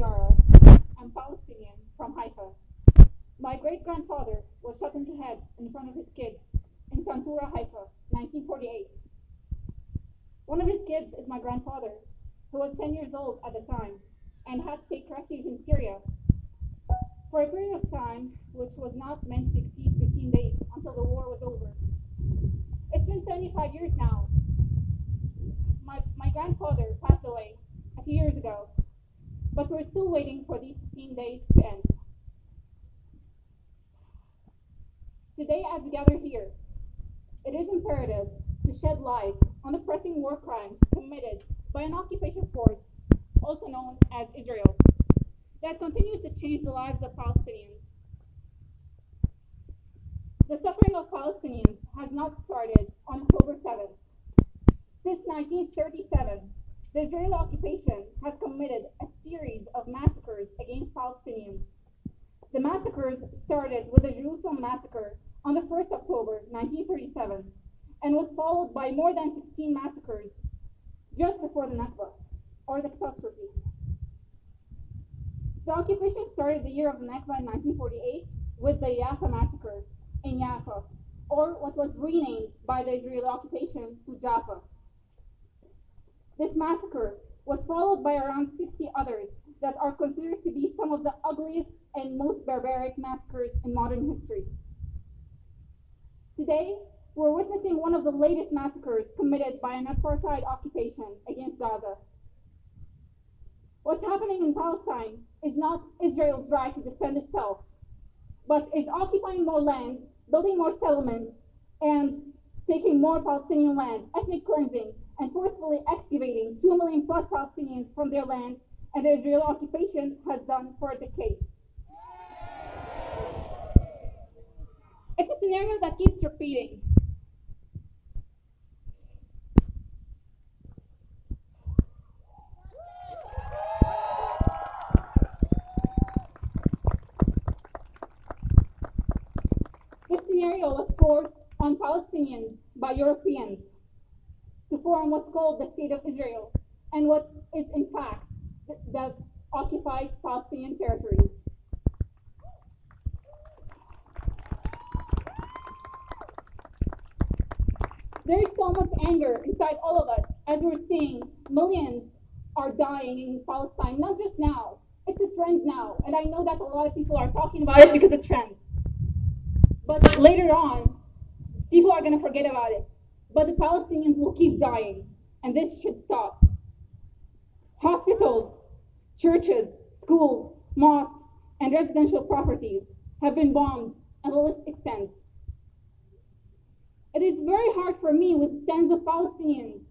Yara. I'm Palestinian from Haifa. My great-grandfather was shot in the head in front of his kids in Tantura, Haifa, 1948. One of his kids is my grandfather, who was 10 years old at the time and had to take refuge in Syria for a period of time which was not meant to exceed 15 days until the war was over. It's been 75 years now. My grandfather passed away a few years ago, but we're still waiting for these 15 days to end. Today, as we gather here, it is imperative to shed light on the pressing war crimes committed by an occupation force, also known as Israel, that continues to change the lives of Palestinians. The suffering of Palestinians has not started on October 7th. Since 1937, the Israeli occupation has committed a series of massacres against Palestinians. The massacres started with the Jerusalem massacre on the 1st October 1937 and was followed by more than 16 massacres just before the Nakba, or the catastrophe. The occupation started the year of the Nakba in 1948 with the Jaffa massacre in Jaffa, or what was renamed by the Israeli occupation to Jaffa. This massacre was followed by around 60 others that are considered to be some of the ugliest and most barbaric massacres in modern history. Today, we're witnessing one of the latest massacres committed by an apartheid occupation against Gaza. What's happening in Palestine is not Israel's right to defend itself, but is occupying more land, building more settlements, and taking more Palestinian land, ethnic cleansing, and forcefully excavating 2 million plus Palestinians from their land, and the Israeli occupation has done for a decade. It's a scenario that keeps repeating. This scenario was forced on Palestinians by Europeans to form what's called the State of Israel, and what is in fact the occupied Palestinian territories. There is so much anger inside all of us as we're seeing millions are dying in Palestine, not just now. It's a trend now, and I know that a lot of people are talking about it because it's a trend. But later on, people are going to forget about it. But the Palestinians will keep dying, and this should stop. Hospitals, churches, schools, mosques, and residential properties have been bombed, and the list extends. It is very hard for me, with tens of Palestinians,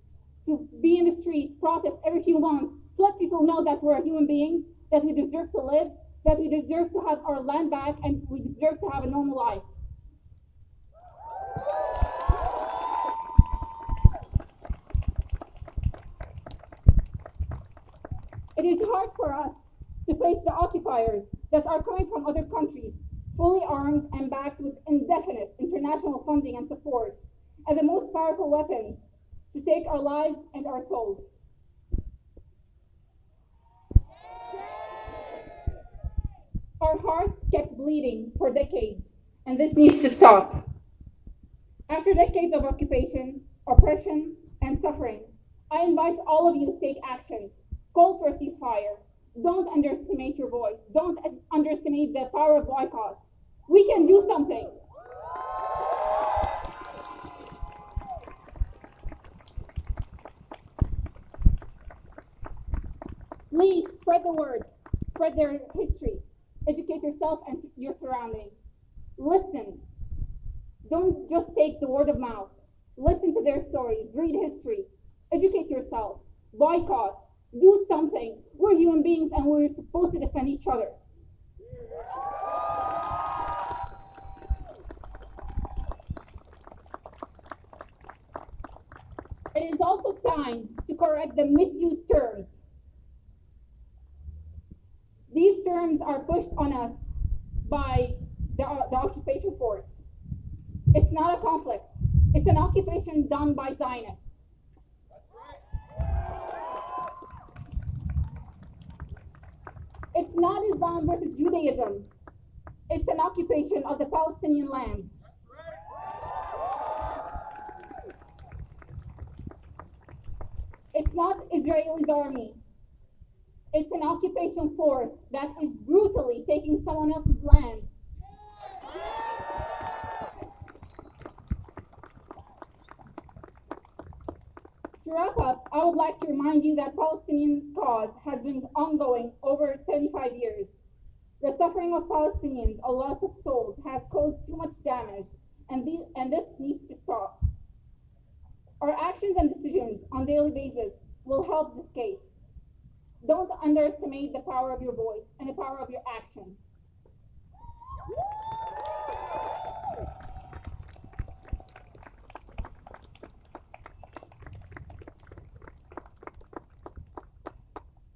to be in the street, protest every few months, to let people know that we're a human being, that we deserve to live, that we deserve to have our land back, and we deserve to have a normal life. It is hard for us to face the occupiers that are coming from other countries, fully armed and backed with indefinite international funding and support, as the most powerful weapon to take our lives and our souls. Our hearts kept bleeding for decades, and this needs to stop. After decades of occupation, oppression, and suffering, I invite all of you to take action. Call for a ceasefire. Don't underestimate your voice. Don't underestimate the power of boycotts. We can do something. Please spread the word. Spread their history. Educate yourself and your surroundings. Listen. Don't just take the word of mouth. Listen to their stories. Read history. Educate yourself. Boycott. Do something. We're human beings and we're supposed to defend each other. It is also time to correct the misused terms. These terms are pushed on us by the occupation force. It's not a conflict. It's an occupation done by Zionists. It's not Islam versus Judaism. It's an occupation of the Palestinian land. It's not Israel's army. It's an occupation force that is brutally taking someone else's land. To wrap up, I would like to remind you that Palestinian cause has been ongoing over 75 years. The suffering of Palestinians, a loss of souls, has caused too much damage, and this needs to stop. Our actions and decisions on a daily basis will help this case. Don't underestimate the power of your voice and the power of your action.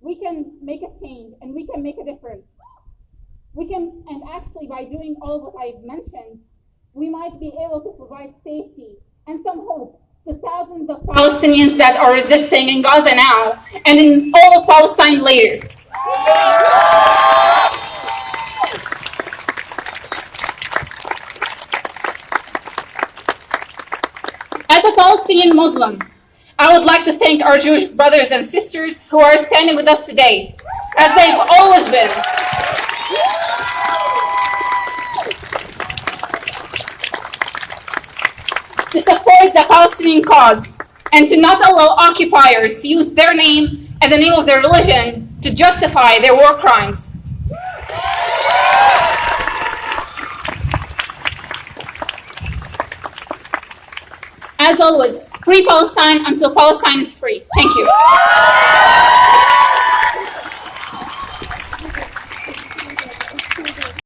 We can make a change and we can make a difference. And actually by doing all what I've mentioned, we might be able to provide safety and some hope to thousands of Palestinians that are resisting in Gaza now and in all of Palestine later. As a Palestinian Muslim, I would like to thank our Jewish brothers and sisters who are standing with us today, as they've always been. To support the Palestinian cause and to not allow occupiers to use their name and the name of their religion to justify their war crimes. As always, free Palestine until Palestine is free. Thank you.